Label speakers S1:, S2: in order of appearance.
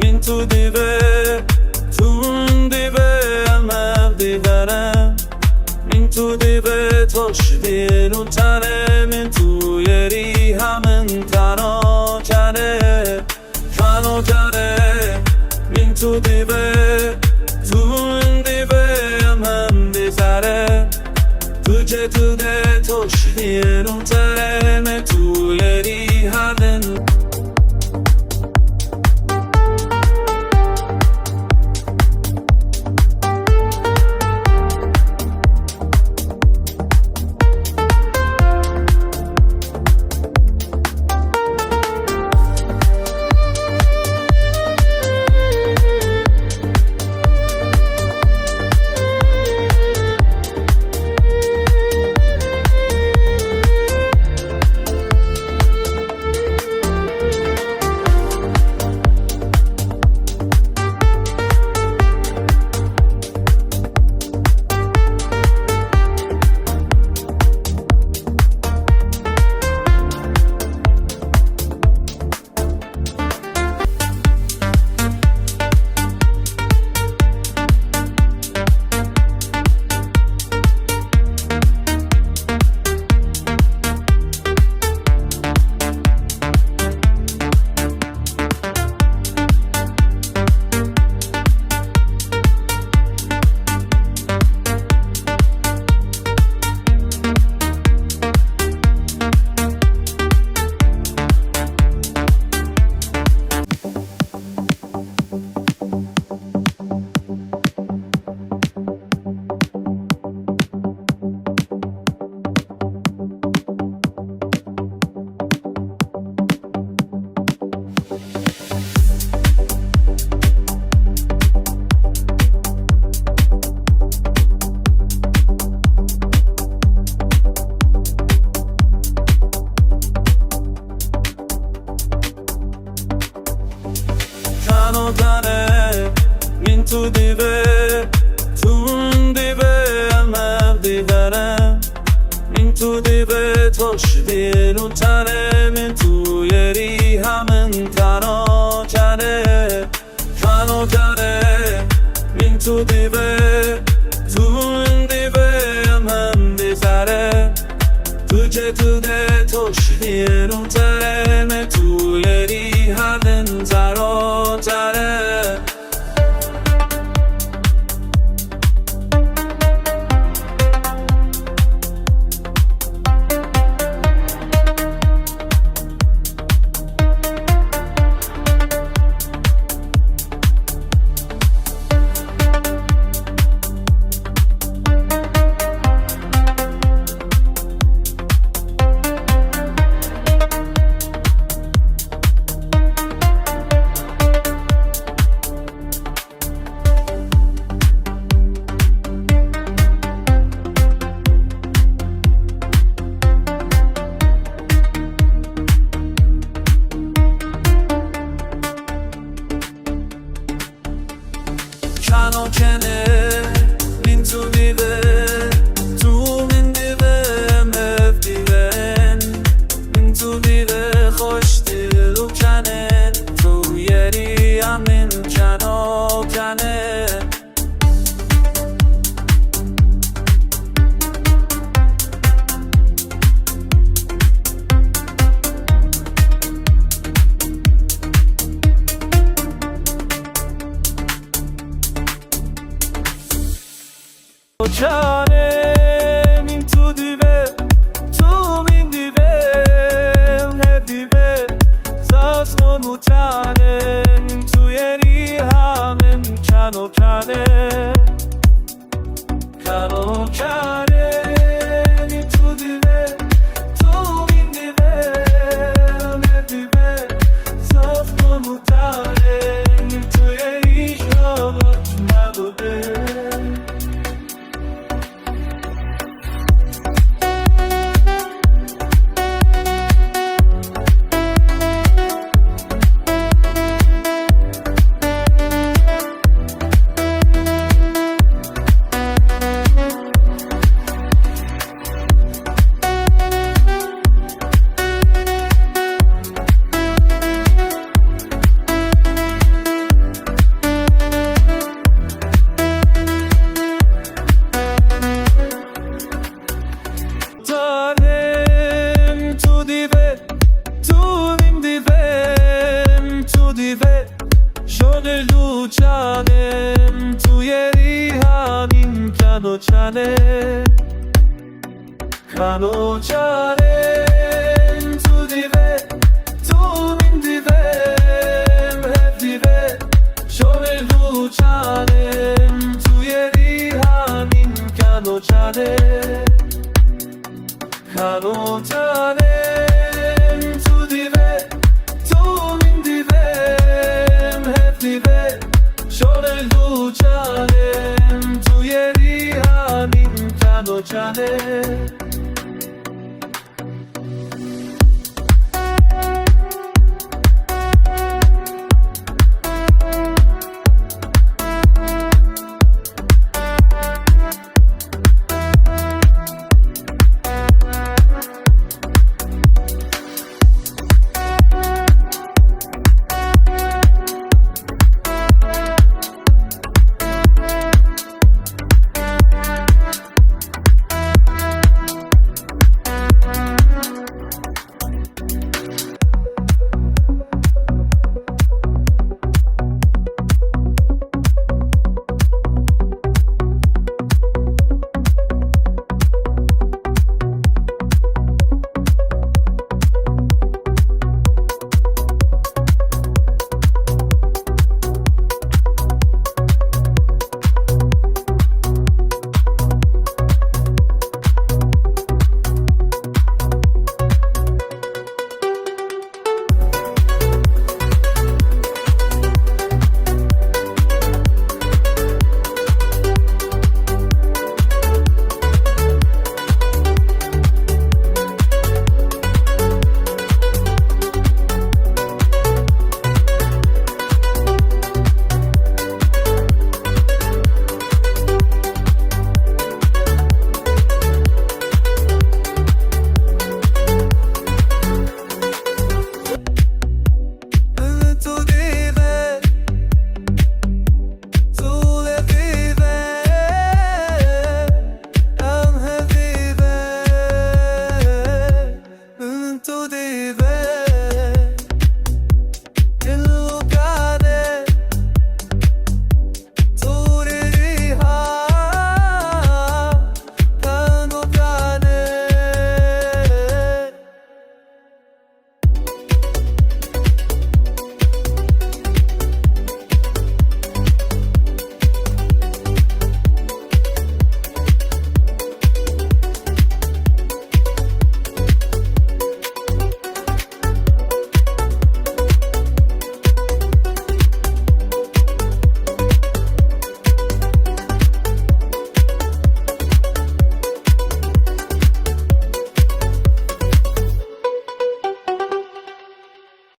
S1: من تو دیوه تو اون دیوه هم دیدارم من تو دیوه توشدی رو تنه من تو یری همین تنها کنه من تو دیوه تو اون دیوه هم دیداره تو چه تو ده توشدی رو تنه من تو یری همین من تو دیوه تو اون دیوه هم دیدارم من تو دیوه توشدی رو تنه من تو یری همین تنها کنه من تو دیوه تو اون دیوه هم دیداره تو چه تو ده توشدی رو تنه من تو یری همین تنها کنه کنه من تو دیوه تو من دیوه مف دیوه من تو دیوه خوش دل و کنه تو یری همین کنه کنه من تو دیوه تو من دیوه هر دیوه ساز کنو کنه من تو یری همین کنو کنه من تو دیوه تو من دیوه هر دیوه دیوه شده دو چنم توی همین کن و چنه کن و چنم تو دیوه تو این دیوه هف دیوه شده دو چنم توی همین کن و چنه کن و چنه